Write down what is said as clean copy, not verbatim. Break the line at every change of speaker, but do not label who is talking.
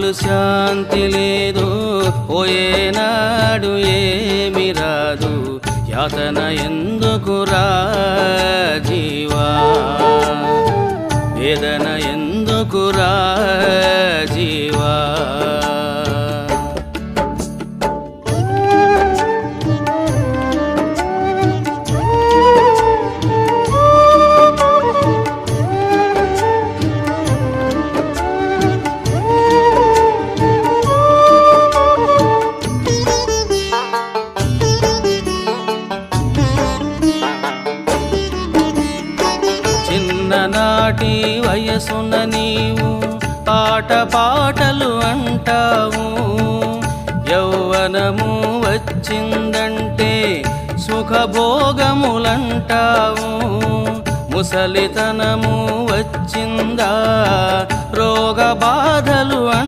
అప్పుడు శాంతి లేదు, పోయేనాడు ఏమి రాదు, యాతన ఎందుకురా జీవా, వేదన ఎందుకురా జీవా. చిన్ననాటి వయసున నీవు ఆట పాటలు అంటావు, యౌవనము వచ్చిందంటే సుఖభోగములంటావు, ముసలితనము వచ్చిందా రోగ బాధలు